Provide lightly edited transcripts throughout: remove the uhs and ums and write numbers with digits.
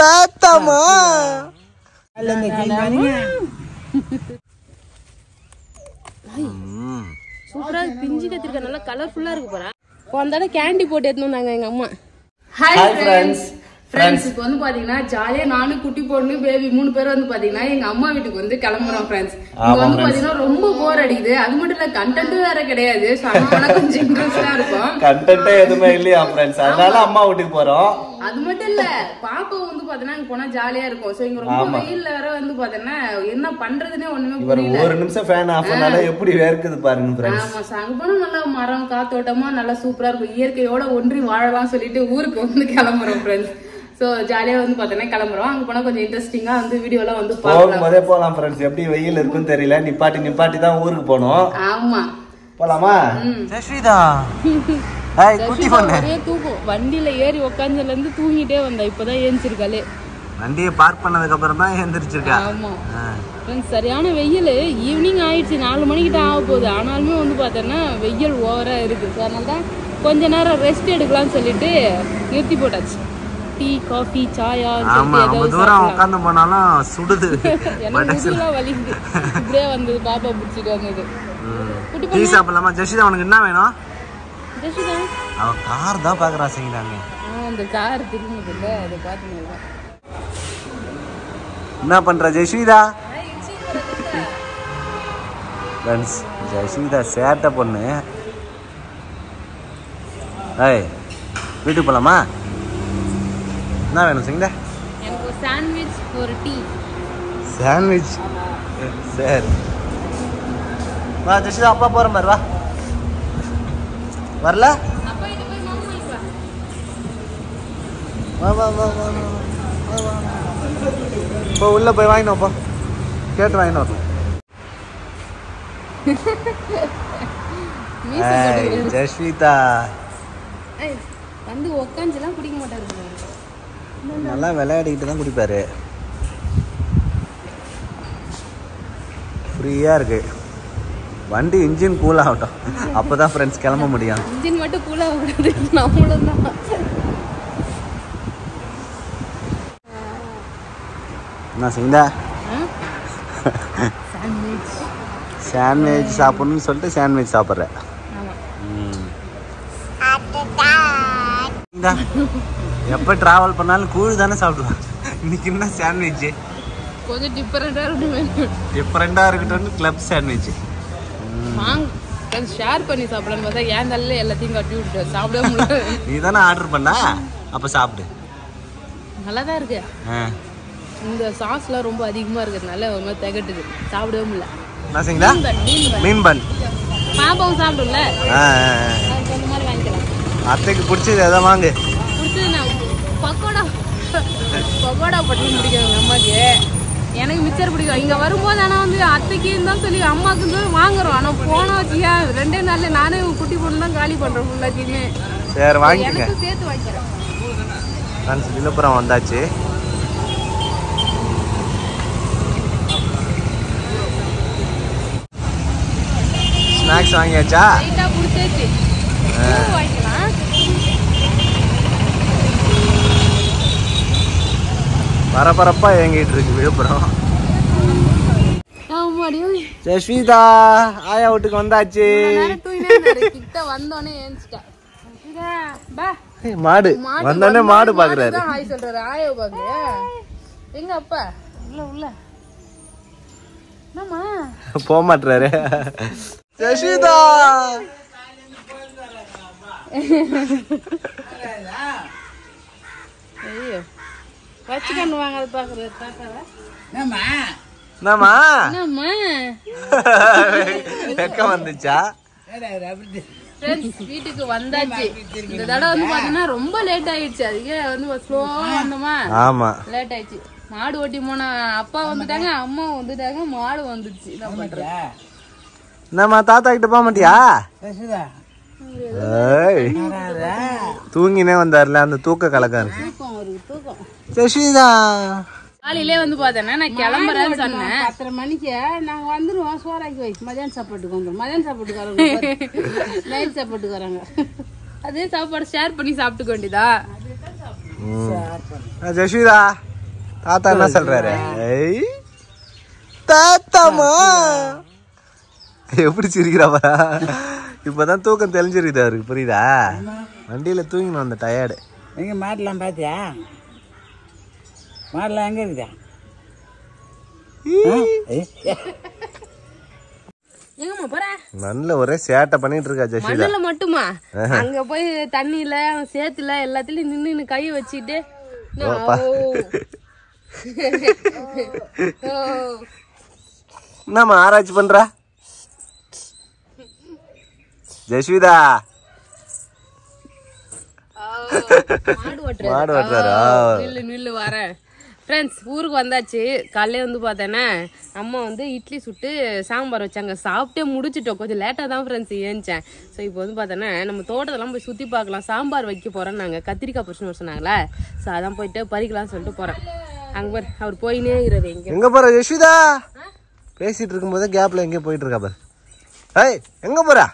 தாத்தாமா சூப்பரா பிஞ்சு கத்திரிக்காய் நல்லா கலர்ஃபுல்லா இருக்கு போறா. வந்தாட கேண்டி போட்டு எடுத்து வந்தாங்க எங்க அம்மா. ஹாய் ஃப்ரெண்ட்ஸ் இப்போ வந்து பாத்தீங்கன்னா ஜாலியா நானும் குட்டி பொண்ணு பேபி 3 பேர் வந்து பாத்தீங்கன்னா எங்க அம்மா வீட்டுக்கு வந்து கிளம்புறோம் ஃப்ரெண்ட்ஸ். இங்க வந்து பாத்தீங்கன்னா ரொம்ப போர் அடிக்குது. அது மட்டும் இல்ல கண்டென்ட் வேற கிடையாது. கொஞ்சம் இன்ட்ரெஸ்டா இருக்கும். கண்டென்ட்டே எதுவுமே இல்லையா ஃப்ரெண்ட்ஸ், அதனால அம்மா வீட்டுக்கு போறோம். அது மட்டும் இல்ல பாப்பா வந்து பாத்தீங்கன்னா இங்க போனா ஜாலியா இருக்கும். சோ இங்க ரொம்ப வெயில்ல வேற வந்து பாத்தீங்கன்னா என்ன பண்றதுன்னே ஒண்ணுமே புரியல. ஒரு நிமிஷம் ஃபேன் ஆஃப் பண்ணால எப்படி வேர்க்குது பாருங்க ஃப்ரெண்ட்ஸ். ஆமா அங்க போனா நல்லா மரம் காத்தோட்டமா நல்லா சூப்பரா இருக்கும். இயற்கையோட ஒன்றி வாழலாம் சொல்லிட்டு ஊருக்கு வந்து கிளம்புறோம் ஃப்ரெண்ட்ஸ். சோ ஜாலியா வந்து பாத்தீங்கன்னா கிளம்புறோம். அங்க போனா கொஞ்சம் இன்ட்ரெஸ்டிங்கா வந்து வீடியோலாம் வந்து போகும்போதே போலாம் ஃப்ரெண்ட்ஸ். எப்படி வெயில் இருக்குன்னு தெரியல. நிப்பாட்டி தான் ஊருக்கு போனோம். ஆமா போலாமா? ஜெஸ்விதா ஹாய் குட்டி பொண்ணு. ஒரே தூக்கம். வண்டியில ஏறி உட்கார்ந்ததுல இருந்து தூங்கிட்டே வந்தா. இப்பதான் ஏஞ்சிருக்காளே. வண்டியை பார்க் பண்ணதுக்கு அப்புறம் தான் ஏந்திரிச்சிருக்கா. ஆமா சரியான வெயில். ஈவினிங் ஆயிடுச்சு 4 மணிக்கிட்ட ஆக போகுது. ஆனாலுமே வந்து பார்த்தோன்னா வெயில் ஓவரா இருக்கு. ஸோ அதனால தான் கொஞ்ச நேரம் ரெஸ்ட் எடுக்கலாம்னு சொல்லிட்டு நிறுத்தி போட்டாச்சு. டீ காஃபி சாயா தூரம் உட்காந்து போனாலும் சுடுது. எனக்கு வலிக்குது. இப்படியே வந்தது பாப்பா பிடிச்சிட்டு வந்தது. டீ சாப்பிடலாமா? ஜெஷிதா உனக்கு என்ன வேணும்? ஜெஷிதா அவ கார் தான் பாக்குறா செய்யறாங்க. அந்த கார் திரும்புதுல்ல அதை பார்த்து என்ன பண்ற ஜெஷிதா? ஃப்ரெண்ட்ஸ் ஜெஷிதா சேட்டை பொண்ணு. ஏய் வீட்டுக்கு போலாமா? என்ன வேணும் சிங்கடா? எனக்கு ஒரு சாண்ட்விச் ஒரு டீ. சாண்ட்விச் சரி வா ஜெஷிதா, அப்பா போற மாதிரி வா. வரல அப்பா இது போய் மாமா வா வா வா வா வா. இப்போ உள்ள போய் வாங்கினோப்பா, கேட்டு வாங்கினோம். ஜெஸ்விதா வந்து உட்காந்துலாம் குடிக்க மாட்டாரு. நல்லா விளையாடிக்கிட்டு தான் குடிப்பாரு. ஃப்ரீயா இருக்கு. வண்டி இன்ஜின் கூல் ஆகட்டும், அப்பதான் ஃப்ரெண்ட்ஸ் கிளம்ப முடியும். இன்ஜின் மட்டும் கூல் ஆகக்கூடாது, நம்மளும் தான். என்ன சிங்கடா? சாண்ட்விச் சாப்பிடணும்னு சொல்லிட்டு சாண்ட்விச் சாப்பிட்றேன். எப்போ ட்ராவல் பண்ணாலும் கூழ் தானே சாப்பிடுவேன். இன்னைக்கு என்ன சாண்ட்விட்சு கொஞ்சம் டிஃப்ரெண்டாக இருக்கட்டும். கிளப் சாண்ட்விச் ஷேர் பண்ணி சாப்பிடலான்னு பார்த்தா ஏன் தள்ள எல்லாத்தையும் கட்டி விட்டு சாப்பிடவே முடியல. நீ தானே ஆர்டர் பண்ண, அப்போ சாப்பிடு. நல்லா தான் இருக்கு. இந்த சாஸ்லாம் ரொம்ப அதிகமாக இருக்கிறதுனால ஒரு மாதிரி திகட்டுது, சாப்பிடவே முடியல. மீன் பன் பாப்பாவும் சாப்பிடும்ல, அந்த மாதிரி வாங்கிக்கலாம். அத்தைக்கு பிடிச்சது எதாவது வாங்கு. பிடிச்சது நான் பக்கோடா பட்டி பிடிக்கும் எங்கள் அம்மாவுக்கு. எனக்கு மிச்சர் பிடிக்கும். இங்கே வரும்போது ஆனால் வந்து அத்தைக்குன்னு தான் சொல்லி அம்மாவுக்குன்னு சொல்லி வாங்குறோம். ஆனால் போனால் வச்சுக்கா 2 நாளில் நானே குட்டி பொண்ணு தான் காலி பண்ணுறேன் ஃபுல்லாத்தையுமே. சரி வாங்கிக்கங்க, சேர்த்து வாங்கிக்கிறேன். நான் விழுப்புரம் வந்தாச்சு. ஸ்நாக்ஸ் வாங்கியாச்சா? லைட்டா புடிச்சாச்சு. வாங்கிக்கலாம். பரபரப்பா ஏங்கிட்டு இருக்கு விழுப்புரம். ஜெஸ்விதா ஆயா வீட்டுக்கு வந்தாச்சு. கிட்ட வந்தோடனே ஏஞ்சிட்டா. மாடு வந்தோடனே மாடு பாக்குறாரு. ஹாய் சொல்றாரு. ஆயா பாக்குறியா? எங்க அப்பா உள்ள என்னம்மா போக மாட்டாரு. ஜெஸ்விதா ஐயோ வச்சுக்கன்னு வாங்க. அது பாக்குறாரு. தாத்தாவா வந்துச்சா? வீட்டுக்கு வந்தாச்சு. இந்த தடவை வந்து பாத்தீங்கன்னா ரொம்ப லேட் ஆயிடுச்சு. அதுக்கே வந்து ஸ்லோவா வந்தோமா, ஆமா லேட் ஆயிடுச்சு. மாடு ஓட்டி போன அப்பா வந்துட்டாங்க, அம்மா வந்துட்டாங்க, மாடு வந்துச்சு. என்ன பண்றது? என்னம்மா தாத்தா கிட்ட போக மாட்டியா? தூங்கினே வந்தாருல, அந்த தூக்க கலக்கம் இருக்கு. ஜெஸ்விதா காலையிலே வந்து பார்த்தேன்னா நான் கிளம்புறேன்னு சொன்னேன். 10:30 மணிக்கு நாங்கள் வந்துடுவோம். சோறாக்கி வை, மதியானம் சாப்பாட்டுக்கு வந்துடும். மதியானம் சாப்பாட்டுக்கு வராங்க, நைட் சாப்பாட்டுக்கு வராங்க. அதே சாப்பாடு ஷேர் பண்ணி சாப்பிட்டுக்க வேண்டியதா? ஜெஸ்விதா தாத்தா என்ன சொல்றாரு? தாத்தாமா எப்படி சிரிக்கிறாப்பா? இப்பதான் தூக்கம் தெளிஞ்சிருக்குது அவருக்கு, புரியுதா? வண்டியில தூங்கினோம் அந்த டயர்டு. எங்க மாடலாம் பாத்தியா? மாடலாம் எங்க இருக்குதா? நல்ல ஒரே சேட்டை பண்ணிட்டு இருக்கா ஜெஷிதா. மண்ணுல மட்டுமா? அங்க போய் தண்ணியில சேத்துல எல்லாத்துலயும் நின்னு கைய வச்சுட்டு என்னம்மா ஆராய்ச்சி பண்றா ஜெஷிதா? மாடு ஓட்டுறாரா? நில்லு வரேன். ஃப்ரெண்ட்ஸ், ஊருக்கு வந்தாச்சு. காலையில வந்து பார்த்தேன்னா அம்மா வந்து இட்லி சுட்டு சாம்பார் வச்சாங்க. சாப்பிட்டே முடிச்சிட்டோம். கொஞ்சம் லேட்டாக தான் ஃப்ரெண்ட்ஸ் ஏஞ்சேன். ஸோ இப்போ வந்து பார்த்தோன்னா நம்ம தோட்டத்தெல்லாம் போய் சுற்றி பார்க்கலாம். சாம்பார் வைக்க போகிறோம். நாங்கள் கத்திரிக்காய் பறிச்சுன்னு சொன்னாங்களே, ஸோ அதான் போயிட்டு பறிக்கலாம்னு சொல்லிட்டு போகிறேன். அங்கே பாரு, அவர் போயினே இருக்கிறது. எங்கே போற யஷிதா? பேசிட்டு இருக்கும்போது கேப்ல எங்கே போயிட்டு இருக்கா பாரு. ஏய், எங்க போறா?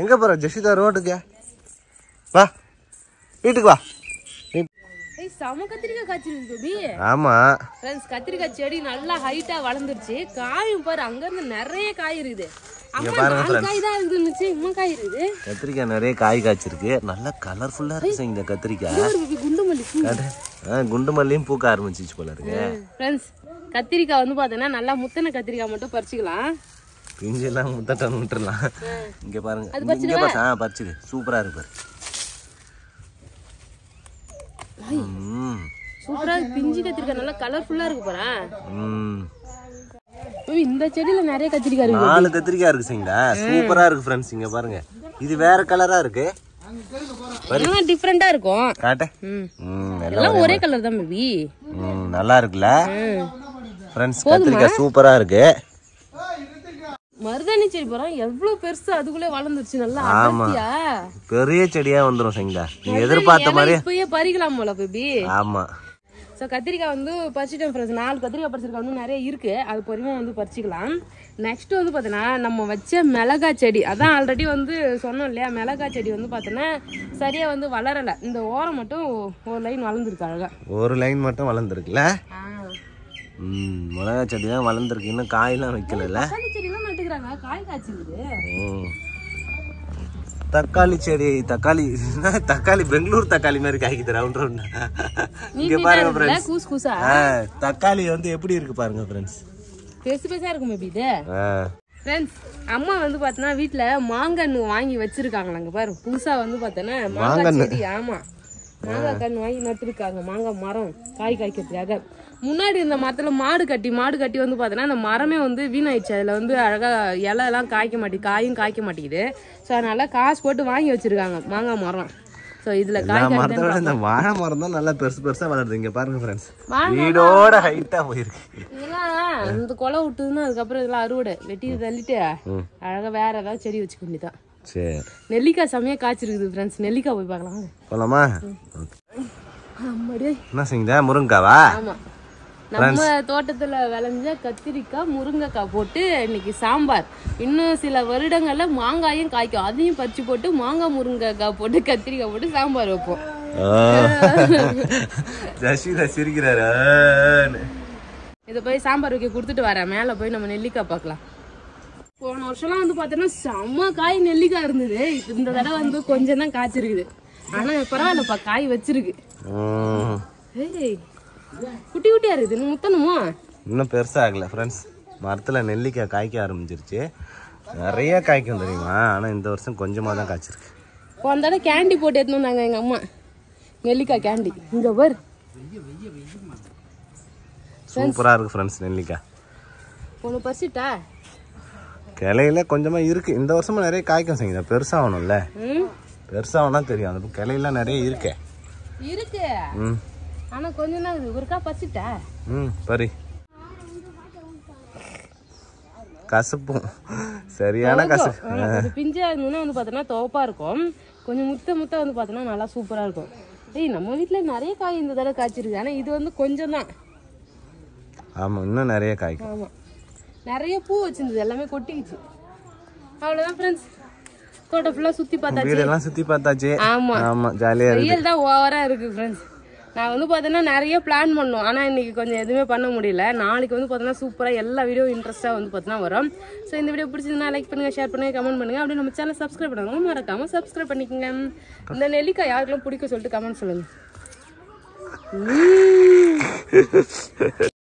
எங்க போற ஜெஷிதா? ரோட்டுக்கு வா, வீட்டுக்கு வா. செம கத்திரிக்காய் காய்ச்சிருக்கு பேபி. ஆமா ஃப்ரெண்ட்ஸ், கத்திரிக்காய் செடி நல்லா ஹைட்டா வளர்ந்துருச்சு. காயும் பாரு, அங்க இருந்து நிறைய காய் இருக்குது. அம்மா காய் தான் இருக்குதுன்னு இம்மா காய் இருக்குது. கத்திரிக்காய் நிறைய காய் காய்ச்சிருக்கு. நல்லா கலர்ஃபுல்லா இருக்கு இந்த கத்திரிக்காய். குண்டு மல்லியும் பூக்க ஆரம்பிச்சிச்சு போல இருக்கு. ஃப்ரெண்ட்ஸ், கத்திரிக்காய் வந்து பாத்தீங்கன்னா நல்லா முத்தன கத்திரிக்காய் மட்டும் பறிச்சுக்கலாம். பிஞ்சு எல்லாம் முத்தட்டம் விட்டுறலாம். இங்க பாருங்க, பறிச்சுது. சூப்பரா இருக்கு. சூப்பரா பிஞ்சு கத்திரிக்காய் நல்லா கலர்ஃபுல்லா இருக்கு பாரு. இந்த செடியில நிறைய கத்திரிக்காய் இருக்கு. 4 கத்திரிக்காய் இருக்கு சிங்கா. சூப்பரா இருக்கு ஃப்ரெண்ட்ஸ். இங்க பாருங்க, இது வேற கலரா இருக்கு. எல்லாம் டிஃபரெண்டா இருக்கும். காட்டு. எல்லாம் ஒரே கலர் தான் பேபி. நல்லா இருக்குல்ல ஃப்ரெண்ட்ஸ்? கத்திரிக்காய் சூப்பரா இருக்கு. மருதாணி செடி பாரு, எவ்வளவு பெருசா அதுக்குள்ளே வளர்ந்துருச்சு. நல்லா அடர்த்தியா பெரிய செடியா வந்துரும் சிங்கா. நீ எதிர்பார்த்த மாதிரி இப்பயே பறிக்கலாம் போல பேபி. ஆமா. ஸோ கத்திரிக்காய் வந்து பறிச்சிட்டேன் ஃப்ரெண்ட்ஸ். 4 கத்திரிக்காய் பறிச்சிருக்காங்க. வந்து நிறைய இருக்கு. அது பொறுமையாக வந்து பறிச்சிக்கலாம். நெக்ஸ்ட் வந்து பார்த்தீங்கன்னா நம்ம வச்ச மிளகாய் செடி, அதான் ஆல்ரெடி வந்து சொன்னோம் இல்லையா, மிளகாய் செடி வந்து பார்த்தோன்னா சரியா வந்து வளரலை. இந்த ஓரம் மட்டும் ஒரு லைன் வளர்ந்துருக்கு. அழகா ஒரு லைன் மட்டும் வளர்ந்துருக்குல்ல. மிளகாய் செடி தான் வளர்ந்துருக்கு. இன்னும் காயெல்லாம் வைக்கல. செடியெல்லாம் நட்டுக்கிறாங்க, காய் காய்ச்சிருக்குது. தக்காளி செடி, தக்காளி பெங்களூர் தக்காளி மாதிரி காய்க்குது. Round round. இங்க பாருங்க ஃப்ரெண்ட்ஸ், தக்காளி வந்து எப்படி இருக்கு பாருங்க ஃப்ரெண்ட்ஸ். பெருசா இருக்கும் பேபி இது. ஃப்ரெண்ட்ஸ், அம்மா வந்து பார்த்தோன்னா வீட்டுல மாங்கன்னு வாங்கி வச்சிருக்காங்க. அங்க பாரு, புதுசா வந்து பார்த்தோன்னா மாங்காய் செடி. ஆமா, மாங்காய் கன்று வாங்கி நட்டுருக்காங்க. மாங்காய் மரம் காய் காய்க்கிறதுக்காக. முன்னாடி இந்த மரத்துல மாடு கட்டி வந்து பார்த்தோன்னா அந்த மரமே வந்து வீணாயிடுச்சு. அதில் வந்து அழகா இலை எல்லாம் காய்க்க மாட்டேங்குது, காயும் காய்க்க மாட்டேங்குது. ஸோ அதனால காசு போட்டு வாங்கி வச்சிருக்காங்க மாங்காய் மரம். ஸோ இதுல இந்த வாழை மரம் தான் நல்லா பெருசா வளருது. இங்க பாருங்க ஃப்ரெண்ட்ஸ், வீடோட ஹைட்டா போயிருக்கு. இதெல்லாம் இந்த கொலை விட்டுதுன்னா அதுக்கப்புறம் இதெல்லாம் அறுவடை வெட்டி தள்ளிட்டு அழகா வேற ஏதாவது செடி வச்சுக்க வேண்டியதான். சரி, நெல்லிக்காய் செமையா காய்ச்சிருக்குது ஃப்ரெண்ட்ஸ். நெல்லிக்காய் போய் பார்க்கலாம் போலாமா? என்ன செஞ்ச? முருங்கைக்காவா? ஆமா, நம்ம தோட்டத்துல விளைஞ்ச கத்திரிக்காய் முருங்கைக்காய் போட்டு இன்னைக்கு சாம்பார். இன்னும் சில வருடங்கள்ல மாங்காயும் காய்க்கும், அதையும் பறிச்சு போட்டு மாங்காய் முருங்கைக்காய் போட்டு கத்திரிக்காய் போட்டு சாம்பார் வைப்போம். இதை போய் சாம்பார் வைக்க கொடுத்துட்டு வரேன். மேல போய் நம்ம நெல்லிக்காய் பார்க்கலாம். போன வருஷம்லாம் வந்து பார்த்தோன்னா செம்ம காய் நெல்லிக்காய் இருந்தது. இந்த தடவை வந்து கொஞ்சம் தான் காய்ச்சிருக்குது. ஆனா பரவாயில்லப்பா, காய் வச்சிருக்கு. குட்டி குட்டியா இருக்குது. முத்தணுமா? இன்னும் பெருசா ஆகல ஃப்ரெண்ட்ஸ். மரத்துல நெல்லிக்காய் காய்க்க ஆரம்பிச்சிருச்சு. நிறைய காய்க்கும் தெரியுமா. ஆனா இந்த வருஷம் கொஞ்சமா தான் காய்ச்சிருக்கு. போன தடவை கேண்டி போட்டு எடுத்து வந்தாங்க எங்க அம்மா, நெல்லிக்காய் கேண்டி. இங்க பாரு, சூப்பரா இருக்கு ஃப்ரெண்ட்ஸ் நெல்லிக்காய். ஒன்று பறிச்சுட்டா? கிளையில கொஞ்சமா இருக்கு. இந்த வருஷமா நிறைய காய்க்கும் செய்யுங்க. பெருசாகணும்ல, பெருசாகனா தெரியும். அந்த கிளையில நிறைய இருக்கு. ஆனா கொஞ்சம் தான் இருக்குது. ஒருக்கா பறிச்சுட்டா? பரி கசப்பும் சரியான கசப்பு. பிஞ்சா இருந்ததுன்னா வந்து பார்த்தோன்னா துவப்பா இருக்கும். கொஞ்சம் முத்த வந்து பார்த்தோன்னா நல்லா சூப்பரா இருக்கும். நம்ம வீட்டுல நிறைய காய் இந்த தடவை காய்ச்சிருக்கு. ஆனா இது வந்து கொஞ்சம் தான். ஆமா, இன்னும் நிறைய காய்க்கும். ஆமா, நிறைய பூ வச்சிருந்தது, எல்லாமே கொட்டிக்கிச்சு. அவ்வளவுதான் ஃப்ரெண்ட்ஸ், தோட்டம் ஃபுல்லா சுத்தி பார்த்தாச்சு. வீடெல்லாம் சுத்தி பார்த்தாச்சு. ஆமா ஆமா, ஜாலியா இருக்கு. வெயில் தான் ஓவரா இருக்கு ஃப்ரெண்ட்ஸ். நான் வந்து பார்த்தீங்கன்னா நிறைய பிளான் பண்ணோம், ஆனால் இன்னைக்கு கொஞ்சம் எதுவுமே பண்ண முடியல. நாளைக்கு வந்து பார்த்தீங்கன்னா சூப்பராக எல்லா வீடியோ இன்ட்ரெஸ்ட்டாக வந்து பார்த்தீங்கன்னா வரும். ஸோ இந்த வீடியோ பிடிச்சதுன்னா லைக் பண்ணுங்கள், ஷேர் பண்ணுங்கள், கமெண்ட் பண்ணுங்கள். அப்படியே நம்ம சேனல் சப்ஸ்கிரைப் பண்ணுவாங்க, மறக்காமல் சப்ஸ்கிரைப் பண்ணிக்கோங்க. இந்த நெல்லிக்காய் யாருக்கெல்லாம் பிடிக்கும் சொல்லிட்டு கமெண்ட் சொல்லுங்கள்.